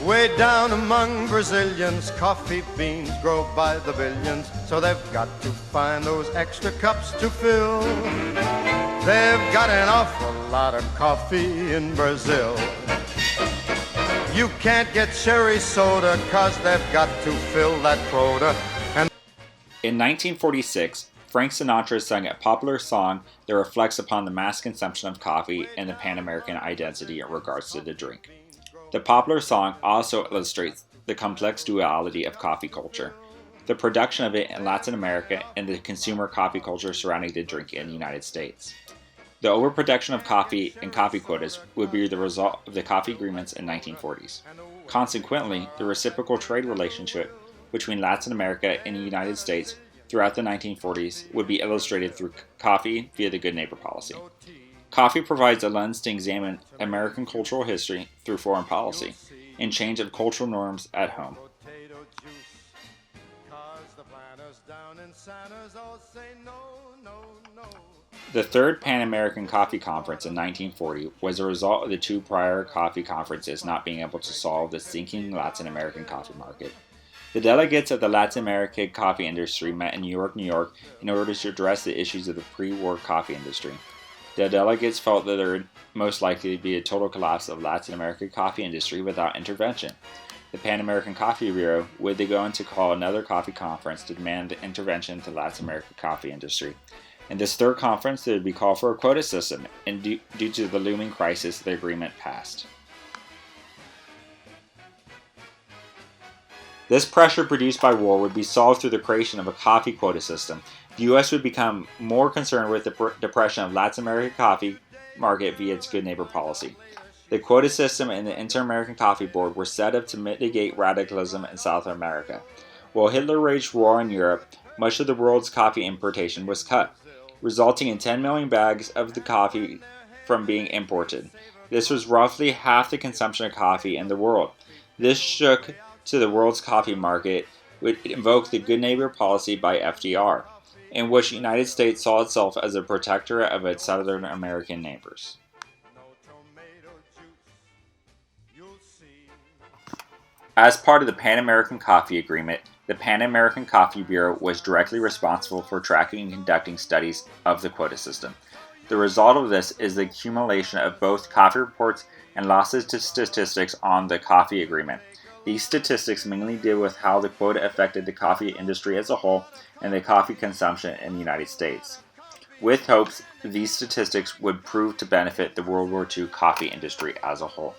Way down among Brazilians, coffee beans grow by the billions, so they've got to find those extra cups to fill. They've got an awful lot of coffee in Brazil. You can't get cherry soda, 'cause they've got to fill that quota. In 1946, Frank Sinatra sang a popular song that reflects upon the mass consumption of coffee and the Pan-American identity in regards to the drink. The popular song also illustrates the complex duality of coffee culture, the production of it in Latin America, and the consumer coffee culture surrounding the drink in the United States. The overproduction of coffee and coffee quotas would be the result of the coffee agreements in the 1940s. Consequently, the reciprocal trade relationship between Latin America and the United States throughout the 1940s would be illustrated through coffee via the Good Neighbor policy. Coffee provides a lens to examine American cultural history through foreign policy and change of cultural norms at home. The Third Pan-American Coffee Conference in 1940 was a result of the two prior coffee conferences not being able to solve the sinking Latin American coffee market. The delegates of the Latin American coffee industry met in New York, in order to address the issues of the pre-war coffee industry. The delegates felt that there would most likely be a total collapse of Latin American coffee industry without intervention. The Pan American Coffee Bureau would go on to call another coffee conference to demand the intervention to the Latin American coffee industry. In this third conference, there would be call for a quota system, and due to the looming crisis, the agreement passed. This pressure produced by war would be solved through the creation of a coffee quota system. The U.S. would become more concerned with the depression of Latin American coffee market via its Good Neighbor policy. The quota system and the Inter-American Coffee Board were set up to mitigate radicalism in South America. While Hitler waged war in Europe, much of the world's coffee importation was cut, resulting in 10 million bags of the coffee from being imported. This was roughly half the consumption of coffee in the world. This shook to the world's coffee market, which invoked the Good Neighbor policy by FDR, in which the United States saw itself as a protector of its Southern American neighbors. As part of the Pan American Coffee Agreement, the Pan American Coffee Bureau was directly responsible for tracking and conducting studies of the quota system. The result of this is the accumulation of both coffee reports and losses to statistics on the coffee agreement. These statistics mainly deal with how the quota affected the coffee industry as a whole and the coffee consumption in the United States, with hopes these statistics would prove to benefit the World War II coffee industry as a whole.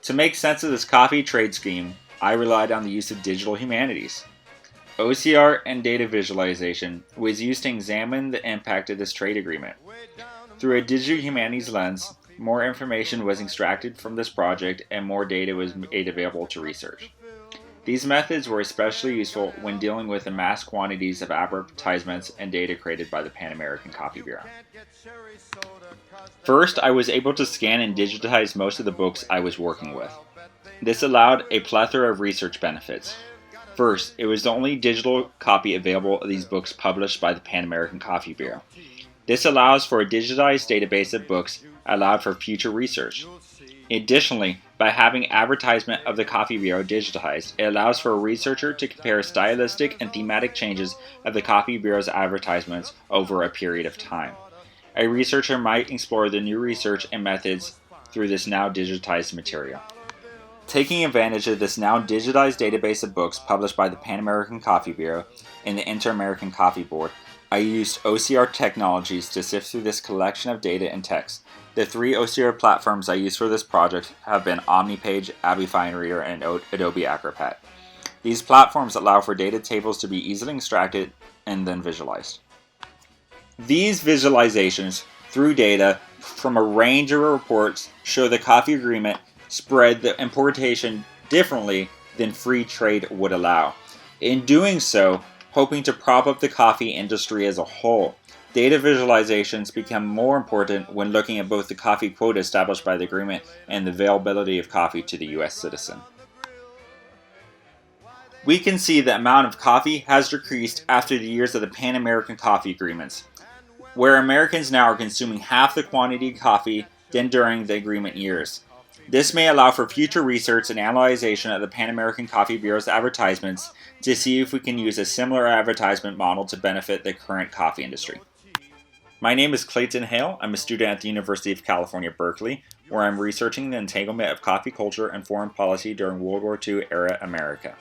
To make sense of this coffee trade scheme, I relied on the use of digital humanities. OCR and data visualization was used to examine the impact of this trade agreement. Through a digital humanities lens, more information was extracted from this project and more data was made available to research. These methods were especially useful when dealing with the mass quantities of advertisements and data created by the Pan American Coffee Bureau. First, I was able to scan and digitize most of the books I was working with. This allowed a plethora of research benefits. First, it was the only digital copy available of these books published by the Pan American Coffee Bureau. This allows for a digitized database of books allowed for future research. Additionally, by having advertisement of the Coffee Bureau digitized, it allows for a researcher to compare stylistic and thematic changes of the Coffee Bureau's advertisements over a period of time. A researcher might explore the new research and methods through this now digitized material. Taking advantage of this now digitized database of books published by the Pan American Coffee Bureau and the Inter-American Coffee Board, I used OCR technologies to sift through this collection of data and text. The three OCR platforms I used for this project have been OmniPage, Abby FineReader, and Adobe Acrobat. These platforms allow for data tables to be easily extracted and then visualized. These visualizations through data from a range of reports show the coffee agreement spread the importation differently than free trade would allow. In doing so, hoping to prop up the coffee industry as a whole, data visualizations become more important when looking at both the coffee quota established by the agreement and the availability of coffee to the U.S. citizen. We can see the amount of coffee has decreased after the years of the Pan American Coffee Agreements, where Americans now are consuming half the quantity of coffee than during the agreement years. This may allow for future research and analyzation of the Pan American Coffee Bureau's advertisements to see if we can use a similar advertisement model to benefit the current coffee industry. My name is Clayton Hale. I'm a student at the University of California, Berkeley, where I'm researching the entanglement of coffee culture and foreign policy during World War II era America.